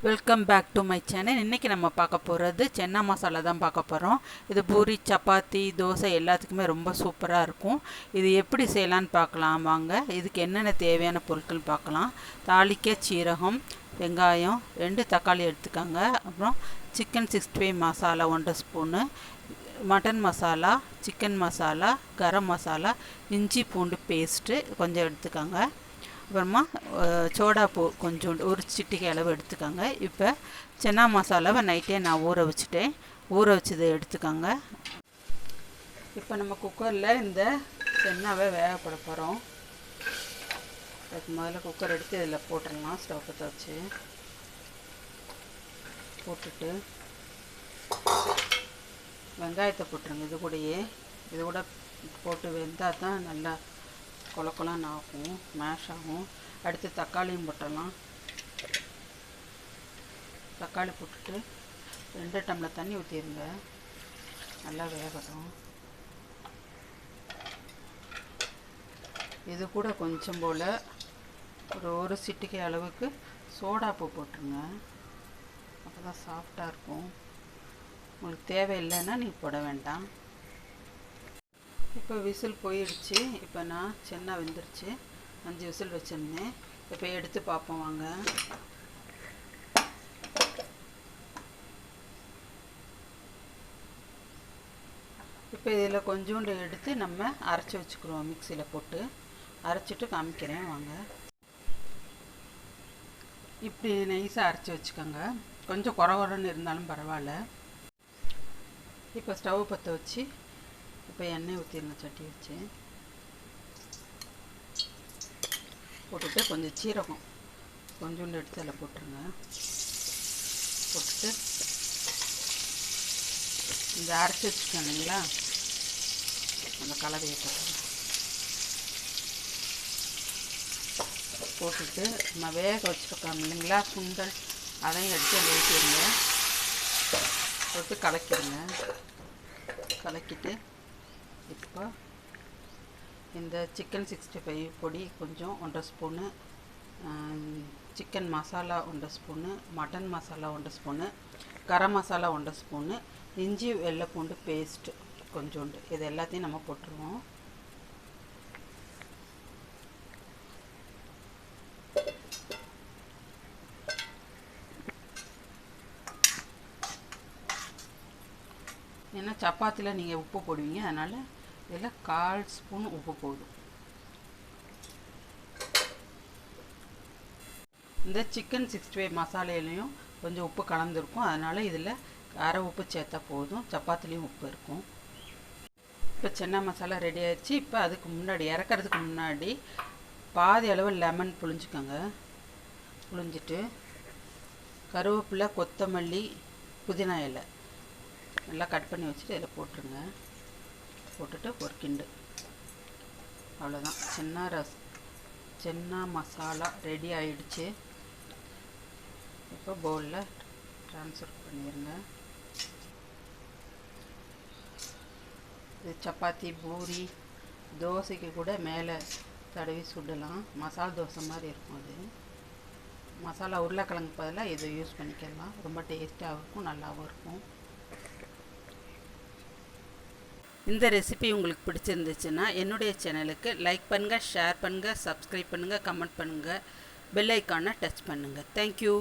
Welcome back to my channel. இன்றைக்கி நம்ம பார்க்க போகிறது சென்னா மசாலா தான் பார்க்க போகிறோம். இது பூரி, சப்பாத்தி, தோசை எல்லாத்துக்குமே ரொம்ப சூப்பராக இருக்கும். இது எப்படி செய்யலான்னு பார்க்கலாம் வாங்க. இதுக்கு என்னென்ன தேவையான பொருட்கள் பார்க்கலாம். தாளிக்க சீரகம், வெங்காயம், 2 தக்காளி எடுத்துக்கோங்க. அப்புறம் chicken 65 masala 1 spoon, mutton masala, chicken masala, garam masala, இஞ்சி பூண்டு பேஸ்ட்டு கொஞ்சம் எடுத்துக்கோங்க. அப்புறமா சோடாப்பூ கொஞ்சோண்டு ஒரு சிட்டிகை அளவு எடுத்துக்கோங்க. இப்போ சென்னா மசாலாவை நைட்டே நான் ஊற வச்சுட்டேன். ஊற வச்சதை எடுத்துக்கோங்க. இப்போ நம்ம குக்கரில் இந்த சென்னாவை வேகப்பட போகிறோம். அதுக்கு முதல்ல குக்கர் எடுத்து இதில் போட்டுடலாம். ஸ்டவ் பற்ற வச்சு போட்டுட்டு வெங்காயத்தை போட்டுருங்க. இது கூட போட்டு வெந்தால் தான் நல்லா கொலக்கொலான்னு ஆகும், மேஷ் ஆகும். அடுத்து தக்காளியும் போட்டுடலாம். தக்காளி போட்டுட்டு 2 டம்ளர் தண்ணி ஊற்றிடுங்க. நல்லா வேகட்டும். இது கூட கொஞ்சம் போல் ஒரு சிட்டிகை அளவுக்கு சோடாப்பூ போட்டுருங்க. அப்போ தான் சாஃப்டாக இருக்கும். உங்களுக்கு தேவையில்லைன்னா நீங்கள் போட வேண்டாம். இப்போ விசில் போயிடுச்சு. இப்போ நான் சென்னா வெந்துருச்சு. 5 விசில் வச்சுருந்தேன். இப்போ எடுத்து பார்ப்போம் வாங்க. இப்போ இதில் கொஞ்சோண்டு எடுத்து நம்ம அரைச்சி வச்சுக்கிறோம். மிக்சியில் போட்டு அரைச்சிட்டு காமிக்கிறேன் வாங்க. இப்படி நைஸாக அரைச்சி வச்சுக்கோங்க. கொஞ்சம் குறன்னு இருந்தாலும் பரவாயில்ல. இப்போ ஸ்டவ் பற்ற வச்சு இப்போ எண்ணெய் ஊற்றிடுங்க. சட்டி வச்சு போட்டுட்டு கொஞ்சம் சீரகம் கொஞ்சோண்டு எடுத்து அதில் போட்டுருங்க. போட்டுட்டு இந்த அரைச்சி வச்சுக்கோங்க இல்லைங்களா, அந்த கலவையை போட்டுட்டு நம்ம வேக வச்சுருக்கோம் இல்லைங்களா சுண்டல், அதையும் எடுத்து அதில் ஊற்றிடுங்க. போட்டு கலக்கிடுங்க. கலக்கிட்டு இப்போ இந்த சிக்கன் 65 பொடி கொஞ்சம் 1 spoon, chicken masala 1 spoon, mutton masala 1 spoon, garam masala 1 spoon, இஞ்சி வெள்ளை பூண்டு பேஸ்ட்டு கொஞ்சோண்டு, இது எல்லாத்தையும் நம்ம போட்டுருவோம். ஏன்னா சப்பாத்தியில் நீங்கள் உப்பு போடுவீங்க, அதனால் இதில் 1/4 ஸ்பூன் உப்பு போதும். இந்த சிக்கன் 65 மசாலையிலையும் கொஞ்சம் உப்பு கலந்துருக்கும், அதனால் இதில் அரை உப்பு சேர்த்தா போதும். சப்பாத்திலையும் உப்பு இருக்கும். இப்போ சென்னா மசாலா ரெடி ஆயிடுச்சு. இப்போ அதுக்கு முன்னாடி இறக்கிறதுக்கு முன்னாடி பாதி அளவு லெமன் புழிஞ்சுக்கோங்க. புழிஞ்சிட்டு கருவேப்பிலை, கொத்தமல்லி, புதினா இலை நல்லா கட் பண்ணி வச்சுட்டு இதில் போட்டுருங்க. போட்டுட்டு ஒரு கிண்டு. அவ்வளோதான், சென்னா மசாலா ரெடி ஆகிடுச்சு. இப்போ பவுலில் ட்ரான்ஸ்ஃபர் பண்ணிடுங்க. இது சப்பாத்தி, பூரி, தோசைக்கு கூட மேலே தடவி சுடலாம். மசாலா தோசை மாதிரி இருக்கும். அது மசாலா உருளைக்கிழங்கு பதிலாக இதை யூஸ் பண்ணிக்கலாம். ரொம்ப டேஸ்ட்டாகவும் இருக்கும், நல்லாவும் இருக்கும். இந்த ரெசிபி உங்களுக்கு பிடிச்சிருந்துச்சுன்னா என்னுடைய சேனலுக்கு லைக் பண்ணுங்கள், ஷேர் பண்ணுங்கள், சப்ஸ்கிரைப் பண்ணுங்கள், கமெண்ட் பண்ணுங்கள், பெல் ஐக்கானை டச் பண்ணுங்கள். தேங்க்யூ.